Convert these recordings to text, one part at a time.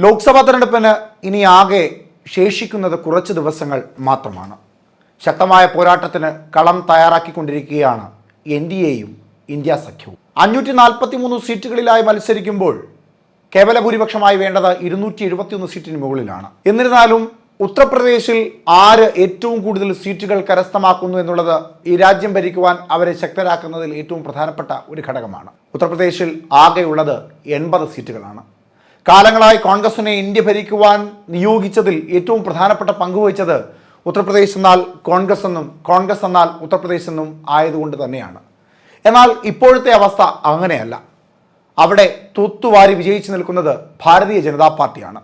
ലോക്സഭാ തെരഞ്ഞെടുപ്പിന് ഇനി ആകെ ശേഷിക്കുന്നത് കുറച്ച് ദിവസങ്ങൾ മാത്രമാണ്. ശക്തമായ പോരാട്ടത്തിന് കളം തയ്യാറാക്കിക്കൊണ്ടിരിക്കുകയാണ് NDAയും ഇന്ത്യ സഖ്യവും. 543 സീറ്റുകളിലായി മത്സരിക്കുമ്പോൾ കേവല ഭൂരിപക്ഷമായി വേണ്ടത് 271 സീറ്റിന് മുകളിലാണ്. എന്നിരുന്നാലും ഉത്തർപ്രദേശിൽ ആര് ഏറ്റവും കൂടുതൽ സീറ്റുകൾ കരസ്ഥമാക്കുന്നു എന്നുള്ളത് ഈ രാജ്യം ഭരിക്കുവാൻ അവരെ ശക്തരാക്കുന്നതിൽ ഏറ്റവും പ്രധാനപ്പെട്ട ഒരു ഘടകമാണ്. ഉത്തർപ്രദേശിൽ ആകെയുള്ളത് 80 സീറ്റുകളാണ്. കാലങ്ങളായി കോൺഗ്രസിനെ ഇന്ത്യ ഭരിക്കുവാൻ നിയോഗിച്ചതിൽ ഏറ്റവും പ്രധാനപ്പെട്ട പങ്കുവഹിച്ചത് ഉത്തർപ്രദേശ് എന്നാൽ കോൺഗ്രസ് എന്നും കോൺഗ്രസ് എന്നാൽ ഉത്തർപ്രദേശ് എന്നും ആയതുകൊണ്ട് തന്നെയാണ്. എന്നാൽ ഇപ്പോഴത്തെ അവസ്ഥ അങ്ങനെയല്ല. അവിടെ തൂത്തുവാരി വിജയിച്ചു നിൽക്കുന്നത് ഭാരതീയ ജനതാ പാർട്ടിയാണ്.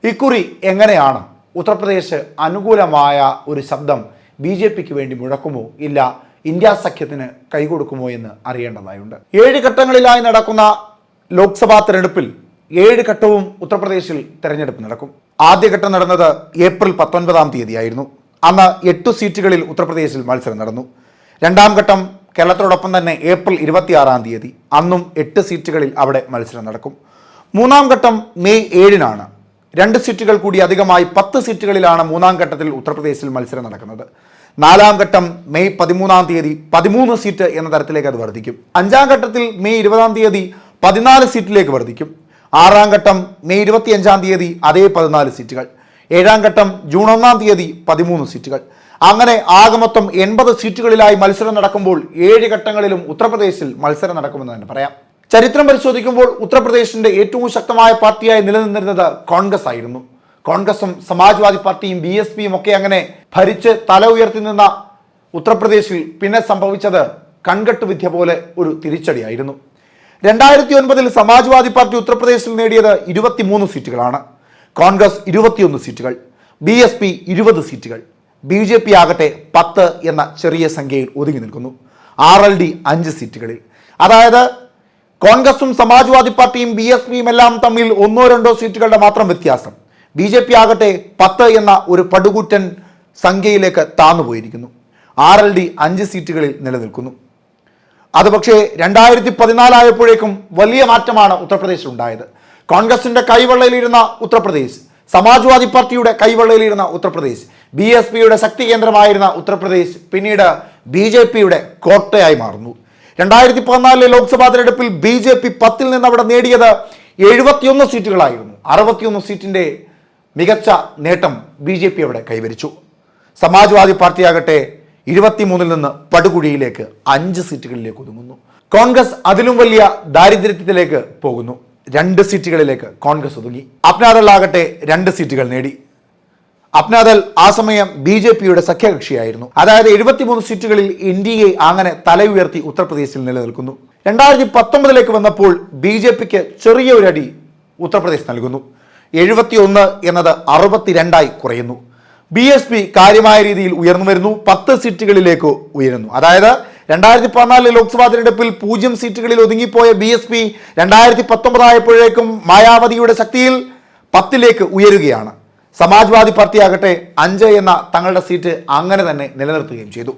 ഇക്കുറി എങ്ങനെയാണ് ഉത്തർപ്രദേശ് അനുകൂലമായ ഒരു ശബ്ദം BJPക്ക് വേണ്ടി മുഴക്കുമോ ഇല്ല ഇന്ത്യ സഖ്യത്തിന് കൈകൊടുക്കുമോ എന്ന് അറിയേണ്ടതായുണ്ട്. 7 ഘട്ടങ്ങളിലായി നടക്കുന്ന ലോക്സഭാ തെരഞ്ഞെടുപ്പിൽ 7 ഘട്ടവും ഉത്തർപ്രദേശിൽ തെരഞ്ഞെടുപ്പ് നടക്കും. ആദ്യഘട്ടം നടന്നത് ഏപ്രിൽ 19-ാം തീയതിയായിരുന്നു. അന്ന് 8 സീറ്റുകളിൽ ഉത്തർപ്രദേശിൽ മത്സരം നടന്നു. രണ്ടാം ഘട്ടം കേരളത്തോടൊപ്പം തന്നെ ഏപ്രിൽ 26-ാം തീയതി, അന്നും 8 സീറ്റുകളിൽ അവിടെ മത്സരം നടക്കും. മൂന്നാം ഘട്ടം മെയ് 7-നാണ്. 2 സീറ്റുകൾ കൂടി അധികമായി 10 സീറ്റുകളിലാണ് മൂന്നാം ഘട്ടത്തിൽ ഉത്തർപ്രദേശിൽ മത്സരം നടക്കുന്നത്. നാലാം ഘട്ടം മെയ് 13-ാം തീയതി 13 സീറ്റ് എന്ന തരത്തിലേക്ക് അത് വർദ്ധിക്കും. അഞ്ചാം ഘട്ടത്തിൽ മെയ് 20-ാം തീയതി 14 സീറ്റിലേക്ക് വർദ്ധിക്കും. ആറാം ഘട്ടം മെയ് 25-ാം തീയതി അതേ 14 സീറ്റുകൾ. ഏഴാം ഘട്ടം ജൂൺ 1-ാം തീയതി 13 സീറ്റുകൾ. അങ്ങനെ ആകെ മൊത്തം 80 സീറ്റുകളിലായി മത്സരം നടക്കുമ്പോൾ 7 ഘട്ടങ്ങളിലും ഉത്തർപ്രദേശിൽ മത്സരം നടക്കുമെന്ന് തന്നെ പറയാം. ചരിത്രം പരിശോധിക്കുമ്പോൾ ഉത്തർപ്രദേശിന്റെ ഏറ്റവും ശക്തമായ പാർട്ടിയായി നിലനിന്നിരുന്നത് കോൺഗ്രസ് ആയിരുന്നു. കോൺഗ്രസും സമാജ്വാദി പാർട്ടിയും BSPയും ഒക്കെ അങ്ങനെ ഭരിച്ച് തല ഉയർത്തി നിന്ന ഉത്തർപ്രദേശിൽ പിന്നെ സംഭവിച്ചത് കൺകെട്ട് വിദ്യ പോലെ ഒരു തിരിച്ചടിയായിരുന്നു. 2009-ൽ സമാജ്വാദി പാർട്ടി ഉത്തർപ്രദേശിൽ നേടിയത് 23 സീറ്റുകളാണ്. കോൺഗ്രസ് 21 സീറ്റുകൾ, BSP 20 സീറ്റുകൾ, BJP ആകട്ടെ 10 എന്ന ചെറിയ സംഖ്യയിൽ ഒതുങ്ങി നിൽക്കുന്നു. RLD 5 സീറ്റുകളിൽ. അതായത് കോൺഗ്രസും സമാജ്വാദി പാർട്ടിയും BSPയും എല്ലാം തമ്മിൽ 1-2 സീറ്റുകളുടെ മാത്രം വ്യത്യാസം. BJP ആകട്ടെ 10 എന്ന ഒരു പടുകൂറ്റൻ സംഖ്യയിലേക്ക് താന്നുപോയിരിക്കുന്നു. RLD 5 സീറ്റുകളിൽ നിലനിൽക്കുന്നു. അത് പക്ഷേ 2014 ആയപ്പോഴേക്കും വലിയ മാറ്റമാണ് ഉത്തർപ്രദേശിൽ ഉണ്ടായത്. കോൺഗ്രസിന്റെ കൈവെള്ളയിലിരുന്ന ഉത്തർപ്രദേശ്, സമാജ്വാദി പാർട്ടിയുടെ കൈവെള്ളയിലിരുന്ന ഉത്തർപ്രദേശ്, BSPയുടെ ശക്തി കേന്ദ്രമായിരുന്ന ഉത്തർപ്രദേശ് പിന്നീട് BJPയുടെ കോട്ടയായി മാറുന്നു. 2014 ലോക്സഭാ തെരഞ്ഞെടുപ്പിൽ BJP 10-ൽ നിന്ന് അവിടെ നേടിയത് 71 സീറ്റുകളായിരുന്നു. 61 സീറ്റിന്റെ മികച്ച നേട്ടം BJP അവിടെ കൈവരിച്ചു. സമാജ്വാദി പാർട്ടിയാകട്ടെ 23-ൽ നിന്ന് പടുകുഴിയിലേക്ക് 5 സീറ്റുകളിലേക്ക് ഒതുങ്ങുന്നു. കോൺഗ്രസ് അതിലും വലിയ ദാരിദ്ര്യത്തിലേക്ക് പോകുന്നു. 2 സീറ്റുകളിലേക്ക് കോൺഗ്രസ് ഒതുങ്ങി. അപ്നാദൾ ആകട്ടെ 2 സീറ്റുകൾ നേടി. അപ്നാദൾ ആ സമയം BJPയുടെ സഖ്യകക്ഷിയായിരുന്നു. അതായത് 73 സീറ്റുകളിൽ NDA അങ്ങനെ തല ഉയർത്തി ഉത്തർപ്രദേശിൽ നിലനിൽക്കുന്നു. 2019-ലേക്ക് വന്നപ്പോൾ BJPക്ക് ചെറിയ ഒരു അടി ഉത്തർപ്രദേശ് നൽകുന്നു. 71 എന്നത് 62-ആയി കുറയുന്നു. BSP കാര്യമായ രീതിയിൽ ഉയർന്നു വരുന്നു. 10 സീറ്റുകളിലേക്ക് ഉയരുന്നു. അതായത് 2014 ലോക്സഭാ തെരഞ്ഞെടുപ്പിൽ 0 സീറ്റുകളിൽ ഒതുങ്ങിപ്പോയ BSP 2019 ആയപ്പോഴേക്കും മായാവതിയുടെ ശക്തിയിൽ 10-ലേക്ക് ഉയരുകയാണ്. സമാജ്വാദി പാർട്ടി ആകട്ടെ 5 എന്ന തങ്ങളുടെ സീറ്റ് അങ്ങനെ തന്നെ നിലനിർത്തുകയും ചെയ്തു.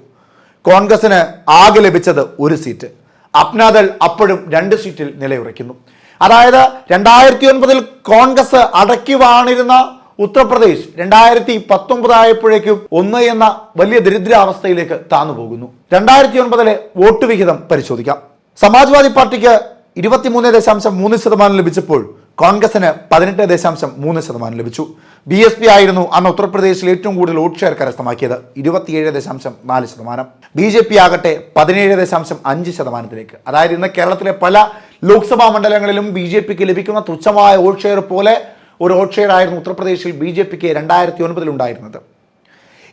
കോൺഗ്രസിന് ആകെ ലഭിച്ചത് 1 സീറ്റ്. അപ്നാദൾ അപ്പോഴും 2 സീറ്റിൽ നിലയുറയ്ക്കുന്നു. അതായത് 2009-ൽ കോൺഗ്രസ് അടക്കി വാണിരുന്ന ഉത്തർപ്രദേശ് 2019 ആയപ്പോഴേക്കും 1 എന്ന വലിയ ദരിദ്രാവസ്ഥയിലേക്ക് താന്നു പോകുന്നു. 2009-ലെ വോട്ട് വിഹിതം പരിശോധിക്കാം. സമാജ്വാദി പാർട്ടിക്ക് 23.3% ലഭിച്ചപ്പോൾ കോൺഗ്രസിന് 18.3% ലഭിച്ചു. BSP ആയിരുന്നു അന്ന് ഉത്തർപ്രദേശിൽ ഏറ്റവും കൂടുതൽ വോട്ട് ഷെയർ കരസ്ഥമാക്കിയത്, 27.4%. BJP ആകട്ടെ 17.5%. അതായത് ഇന്ന് കേരളത്തിലെ പല ലോക്സഭാ മണ്ഡലങ്ങളിലും BJPക്ക് ലഭിക്കുന്ന തുച്ഛമായ വോട്ട് ഷെയർ പോലെ ഒരു വോട്ട് ഷെയർ ആയിരുന്നു ഉത്തർപ്രദേശിൽ BJPക്ക് 2009-ൽ ഉണ്ടായിരുന്നത്.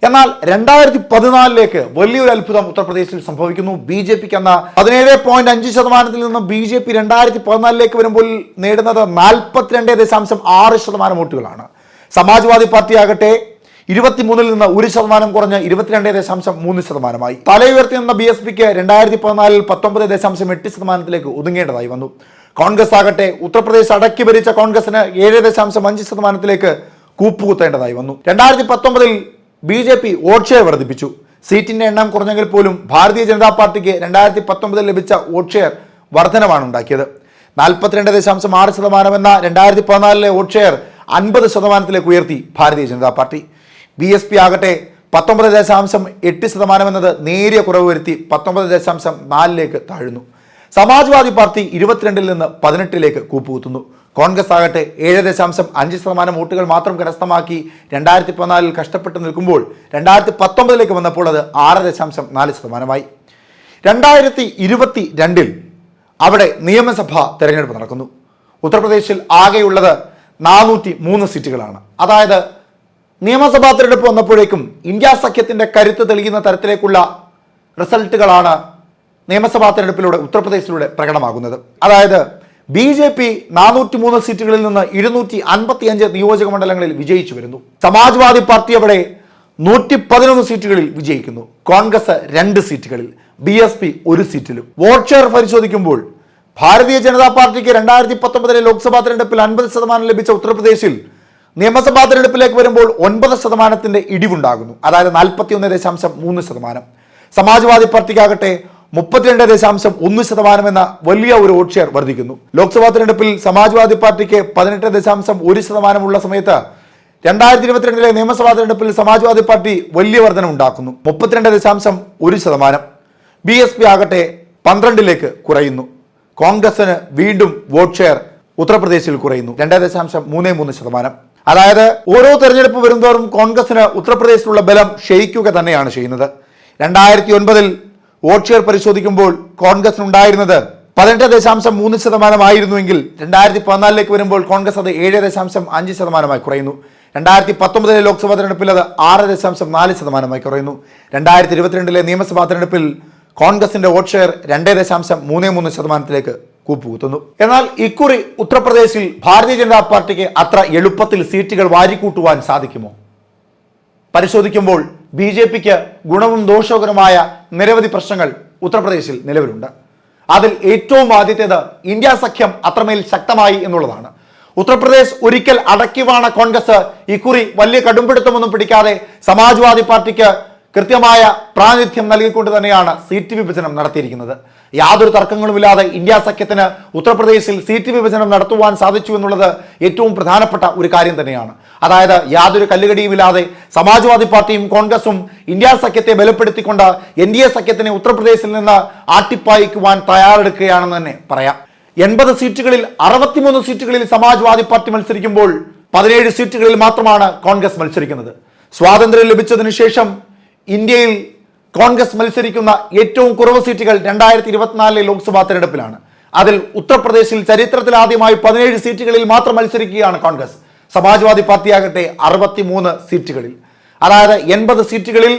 എന്നാൽ 2014-ലേക്ക് വലിയൊരു അത്ഭുതം ഉത്തർപ്രദേശിൽ സംഭവിക്കുന്നു. BJPക്ക് എന്ന 17.5%-ൽ നിന്ന് BJP 2014-ലേക്ക് വരുമ്പോൾ നേടുന്നത് 42.6% വോട്ടുകളാണ്. സമാജ്വാദി പാർട്ടി ആകട്ടെ 23-ൽ നിന്ന് 1% കുറഞ്ഞ് 22.3%. തലയുയർത്തി നിന്ന BSPക്ക് 2014-ൽ 19.8%-ലേക്ക് ഒതുങ്ങേണ്ടതായി വന്നു. കോൺഗ്രസ് ആകട്ടെ ഉത്തർപ്രദേശ് അടക്കി ഭരിച്ച കോൺഗ്രസിന് 7.5%-ലേക്ക് കൂപ്പുകുത്തേണ്ടതായി വന്നു. 2019-ൽ BJP വോട്ട് ഷെയർ വർദ്ധിപ്പിച്ചു. സീറ്റിന്റെ എണ്ണം കുറഞ്ഞെങ്കിൽ പോലും ഭാരതീയ ജനതാ പാർട്ടിക്ക് 2019-ൽ ലഭിച്ച വോട്ട് ഷെയർ വർധനവാണ് ഉണ്ടാക്കിയത്. 42.6% എന്ന 2014 വോട്ട് ഷെയർ 50% ഉയർത്തി ഭാരതീയ ജനതാ പാർട്ടി. BSP ആകട്ടെ 19.8% എന്നത് നേരിയ കുറവ് വരുത്തി 19.4 താഴുന്നു. സമാജ്വാദി പാർട്ടി 22 നിന്ന് 18 കൂപ്പുകുത്തുന്നു. കോൺഗ്രസ് ആകട്ടെ 7.5% വോട്ടുകൾ മാത്രം കരസ്ഥമാക്കി 2014 കഷ്ടപ്പെട്ട് നിൽക്കുമ്പോൾ 2019 വന്നപ്പോൾ അത് 6.4%. 2022 അവിടെ നിയമസഭാ തെരഞ്ഞെടുപ്പ് നടക്കുന്നു. ഉത്തർപ്രദേശിൽ ആകെയുള്ളത് 403 സീറ്റുകളാണ്. അതായത് നിയമസഭാ തെരഞ്ഞെടുപ്പ് വന്നപ്പോഴേക്കും ഇന്ത്യ സഖ്യത്തിന്റെ കരുത്ത് തെളിയുന്ന തരത്തിലേക്കുള്ള റിസൾട്ടുകളാണ് നിയമസഭാ തെരഞ്ഞെടുപ്പിലൂടെ ഉത്തർപ്രദേശിലൂടെ പ്രകടമാകുന്നത്. അതായത് BJP 403 സീറ്റുകളിൽ നിന്ന് 255 നിയോജക മണ്ഡലങ്ങളിൽ വിജയിച്ചു വരുന്നു. സമാജ്വാദി പാർട്ടി അവിടെ 111 സീറ്റുകളിൽ വിജയിക്കുന്നു. കോൺഗ്രസ് 2 സീറ്റുകളിൽ, BSP 1 സീറ്റിലും. വോട്ട് ഷെയർ പരിശോധിക്കുമ്പോൾ ഭാരതീയ ജനതാ പാർട്ടിക്ക് 2019 ലോക്സഭാ തെരഞ്ഞെടുപ്പിൽ 50% ലഭിച്ച ഉത്തർപ്രദേശിൽ നിയമസഭാ തെരഞ്ഞെടുപ്പിലേക്ക് വരുമ്പോൾ 9% ഇടിവുണ്ടാകുന്നു. അതായത് 41.3%. സമാജ്വാദി പാർട്ടിക്കാകട്ടെ 32.1% എന്ന വലിയ ഒരു വോട്ട് ഷെയർ വർദ്ധിക്കുന്നു. ലോക്സഭാ തെരഞ്ഞെടുപ്പിൽ സമാജ്വാദി പാർട്ടിക്ക് 18.1% ഉള്ള സമയത്ത് 2022 നിയമസഭാ തെരഞ്ഞെടുപ്പിൽ സമാജ്വാദി പാർട്ടി വലിയ വർധന ഉണ്ടാക്കുന്നു, 32.1%. BSP ആകട്ടെ 12 കുറയുന്നു. കോൺഗ്രസിന് വീണ്ടും വോട്ട് ഷെയർ ഉത്തർപ്രദേശിൽ കുറയുന്നു, 2.33%. അതായത് ഓരോ തെരഞ്ഞെടുപ്പ് വരുന്തോറും കോൺഗ്രസിന് ഉത്തർപ്രദേശിലുള്ള ബലം ക്ഷയിക്കുക തന്നെയാണ് ചെയ്യുന്നത്. 2009 വോട്ട് ഷെയർ പരിശോധിക്കുമ്പോൾ കോൺഗ്രസിനുണ്ടായിരുന്നത് 18.3% ആയിരുന്നുവെങ്കിൽ 2014 വരുമ്പോൾ കോൺഗ്രസ് അത് 7.5% കുറയുന്നു. 2019 ലോക്സഭാ തെരഞ്ഞെടുപ്പിൽ അത് 6.4% കുറയുന്നു. 2022 നിയമസഭാ തെരഞ്ഞെടുപ്പിൽ കോൺഗ്രസിന്റെ വോട്ട് ഷെയർ 2.33% കൂപ്പുകുത്തുന്നു. എന്നാൽ ഇക്കുറി ഉത്തർപ്രദേശിൽ ഭാരതീയ ജനതാ പാർട്ടിക്ക് അത്ര എളുപ്പത്തിൽ സീറ്റുകൾ വാരിക്കൂട്ടുവാൻ സാധിക്കുമോ? പരിശോധിക്കുമ്പോൾ BJPക്ക് ഗുണവും ദോഷകരമായ നിരവധി പ്രശ്നങ്ങൾ ഉത്തർപ്രദേശിൽ നിലവിലുണ്ട്. അതിൽ ഏറ്റവും ആദ്യത്തേത് ഇന്ത്യ സഖ്യം അത്രമേൽ ശക്തമായി എന്നുള്ളതാണ്. ഉത്തർപ്രദേശ് ഒരിക്കൽ അടക്കിവാണ കോൺഗ്രസ് ഇക്കുറി വലിയ കടുംപിടുത്തമൊന്നും പിടിക്കാതെ സമാജ്വാദി പാർട്ടിക്ക് കൃത്യമായ പ്രാതിനിധ്യം നൽകിക്കൊണ്ട് തന്നെയാണ് സീറ്റ് വിഭജനം നടത്തിയിരിക്കുന്നത്. യാതൊരു തർക്കങ്ങളുമില്ലാതെ ഇന്ത്യ സഖ്യത്തിന് ഉത്തർപ്രദേശിൽ സീറ്റ് വിഭജനം നടത്തുവാൻ സാധിച്ചു എന്നുള്ളത് ഏറ്റവും പ്രധാനപ്പെട്ട ഒരു കാര്യം തന്നെയാണ്. അതായത് യാതൊരു കല്ലുകടിയുമില്ലാതെ സമാജ്വാദി പാർട്ടിയും കോൺഗ്രസും ഇന്ത്യ സഖ്യത്തെ ബലപ്പെടുത്തിക്കൊണ്ട് NDA സഖ്യത്തിനെ ഉത്തർപ്രദേശിൽ നിന്ന് ആട്ടിപ്പായിക്കുവാൻ തയ്യാറെടുക്കുകയാണെന്ന് തന്നെ പറയാം. 80 സീറ്റുകളിൽ 63 സീറ്റുകളിൽ സമാജ്വാദി പാർട്ടി മത്സരിക്കുമ്പോൾ 17 സീറ്റുകളിൽ മാത്രമാണ് കോൺഗ്രസ് മത്സരിക്കുന്നത്. സ്വാതന്ത്ര്യം ലഭിച്ചതിനു ശേഷം ഇന്ത്യയിൽ കോൺഗ്രസ് മത്സരിക്കുന്ന ഏറ്റവും കുറവ് സീറ്റുകൾ 2024 ലോക്സഭാ തെരഞ്ഞെടുപ്പിലാണ്. അതിൽ ഉത്തർപ്രദേശിൽ ചരിത്രത്തിൽ ആദ്യമായി 17 സീറ്റുകളിൽ മാത്രം മത്സരിക്കുകയാണ് കോൺഗ്രസ്. സമാജ്വാദി പാർട്ടിയാകട്ടെ 63 സീറ്റുകളിൽ, അതായത് 80 സീറ്റുകളിൽ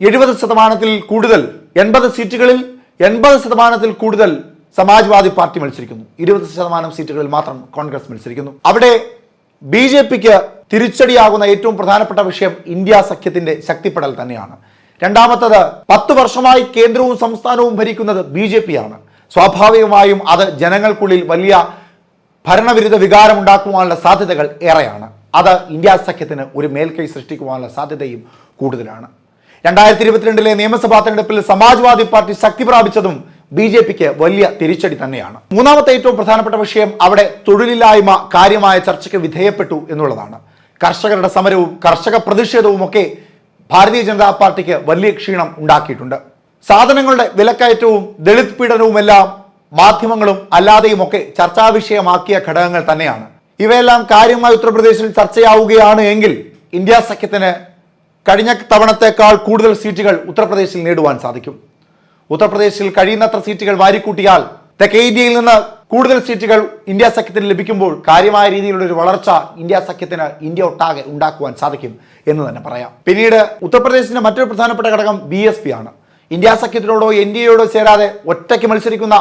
70%-ൽ കൂടുതൽ, 80 സീറ്റുകളിൽ 80%-ൽ കൂടുതൽ സമാജ്വാദി പാർട്ടി മത്സരിക്കുന്നു. 20% സീറ്റുകളിൽ മാത്രം കോൺഗ്രസ് മത്സരിക്കുന്നു. അവിടെ BJPക്ക് തിരിച്ചടിയാകുന്ന ഏറ്റവും പ്രധാനപ്പെട്ട വിഷയം ഇന്ത്യ സഖ്യത്തിന്റെ ശക്തിപ്പെടൽ തന്നെയാണ്. രണ്ടാമത്തത് 10 വർഷമായി കേന്ദ്രവും സംസ്ഥാനവും ഭരിക്കുന്നത് BJP ആണ്. സ്വാഭാവികമായും അത് ജനങ്ങൾക്കുള്ളിൽ വലിയ ഭരണവിരുദ്ധ വികാരം ഉണ്ടാക്കുവാനുള്ള സാധ്യതകൾ ഏറെയാണ്. അത് ഇന്ത്യ സഖ്യത്തിന് ഒരു മേൽക്കൈ സൃഷ്ടിക്കുവാനുള്ള സാധ്യതയും കൂടുതലാണ്. 2022 നിയമസഭാ തെരഞ്ഞെടുപ്പിൽ സമാജ്വാദി പാർട്ടി ശക്തി പ്രാപിച്ചതും BJPക്ക് വലിയ തിരിച്ചടി തന്നെയാണ്. മൂന്നാമത്തെ ഏറ്റവും പ്രധാനപ്പെട്ട വിഷയം അവിടെ തൊഴിലില്ലായ്മ കാര്യമായ ചർച്ചയ്ക്ക് വിധേയപ്പെട്ടു എന്നുള്ളതാണ്. കർഷകരുടെ സമരവും കർഷക പ്രതിഷേധവും ഒക്കെ ഭാരതീയ ജനതാ പാർട്ടിക്ക് വലിയ ക്ഷീണം ഉണ്ടാക്കിയിട്ടുണ്ട്. സാധനങ്ങളുടെ വിലക്കയറ്റവും ദളിത് പീഡനവുമെല്ലാം മാധ്യമങ്ങളും അല്ലാതെയും ഒക്കെ ചർച്ചാ വിഷയമാക്കിയ ഘടകങ്ങൾ തന്നെയാണ്. ഇവയെല്ലാം കാര്യമായി ഉത്തർപ്രദേശിൽ ചർച്ചയാവുകയാണ് എങ്കിൽ ഇന്ത്യ സഖ്യത്തിന് കഴിഞ്ഞ തവണത്തേക്കാൾ കൂടുതൽ സീറ്റുകൾ ഉത്തർപ്രദേശിൽ നേടുവാൻ സാധിക്കും. ഉത്തർപ്രദേശിൽ കഴിയുന്നത്ര സീറ്റുകൾ വാരിക്കൂട്ടിയാൽ തെക്കേ ഇന്ത്യയിൽ നിന്ന് കൂടുതൽ സീറ്റുകൾ ഇന്ത്യ സഖ്യത്തിന് ലഭിക്കുമ്പോൾ കാര്യമായ രീതിയിലുള്ള ഒരു വളർച്ച ഇന്ത്യ സഖ്യത്തിന് ഇന്ത്യ ഒട്ടാകെ ഉണ്ടാക്കുവാൻ സാധിക്കും എന്ന് തന്നെ പറയാം. പിന്നീട് ഉത്തർപ്രദേശിന്റെ മറ്റൊരു പ്രധാനപ്പെട്ട ഘടകം BSP ആണ്. ഇന്ത്യ സഖ്യത്തിനോടോ NDAയോടോ ചേരാതെ ഒറ്റയ്ക്ക് മത്സരിക്കുന്ന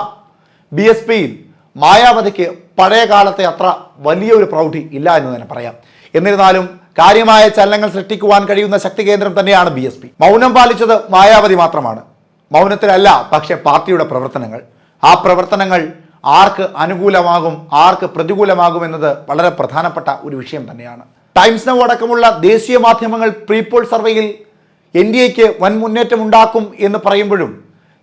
BSPയിൽ മായാവതിക്ക് പഴയ കാലത്തെ അത്ര വലിയൊരു പ്രൗഢി ഇല്ല എന്ന് തന്നെ പറയാം. എന്നിരുന്നാലും കാര്യമായ ചലനങ്ങൾ സൃഷ്ടിക്കുവാൻ കഴിയുന്ന ശക്തി കേന്ദ്രം തന്നെയാണ് BSP. മൗനം പാലിച്ചത് മായാവതി മാത്രമാണ്. മൗനത്തിലല്ല, പക്ഷെ പാർട്ടിയുടെ പ്രവർത്തനങ്ങൾ. ആ പ്രവർത്തനങ്ങൾ ആർക്ക് അനുകൂലമാകും ആർക്ക് പ്രതികൂലമാകും എന്നത് വളരെ പ്രധാനപ്പെട്ട ഒരു വിഷയം തന്നെയാണ്. ടൈംസ് നൗ അടക്കമുള്ള ദേശീയ മാധ്യമങ്ങൾ പ്രീപോൾ സർവേയിൽ NDAയ്ക്ക് വൻ മുന്നേറ്റം ഉണ്ടാക്കും എന്ന് പറയുമ്പോഴും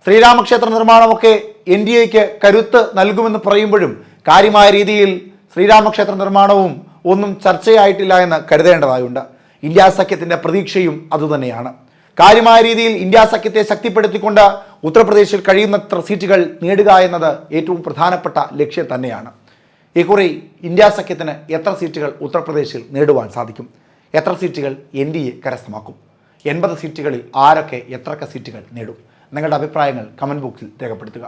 ശ്രീരാമക്ഷേത്ര നിർമ്മാണമൊക്കെ NDAയ്ക്ക് കരുത്ത് നൽകുമെന്ന് പറയുമ്പോഴും കാര്യമായ രീതിയിൽ ശ്രീരാമക്ഷേത്ര നിർമ്മാണവും ഒന്നും ചർച്ചയായിട്ടില്ല എന്ന് കരുതേണ്ടതായുണ്ട്. ഇന്ത്യ സഖ്യത്തിൻ്റെ പ്രതീക്ഷയും അതുതന്നെയാണ്. കാര്യമായ രീതിയിൽ ഇന്ത്യ സഖ്യത്തെ ശക്തിപ്പെടുത്തിക്കൊണ്ട് ഉത്തർപ്രദേശിൽ കഴിയുന്നത്ര സീറ്റുകൾ നേടുക എന്നത് ഏറ്റവും പ്രധാനപ്പെട്ട ലക്ഷ്യം തന്നെയാണ്. ഇക്കുറി ഇന്ത്യ സഖ്യത്തിന് എത്ര സീറ്റുകൾ ഉത്തർപ്രദേശിൽ നേടുവാൻ സാധിക്കും? എത്ര സീറ്റുകൾ NDA കരസ്ഥമാക്കും? 80 സീറ്റുകളിൽ ആരൊക്കെ എത്രയൊക്കെ സീറ്റുകൾ നേടും? നിങ്ങളുടെ അഭിപ്രായങ്ങൾ കമൻറ്റ് ബോക്സിൽ രേഖപ്പെടുത്തുക.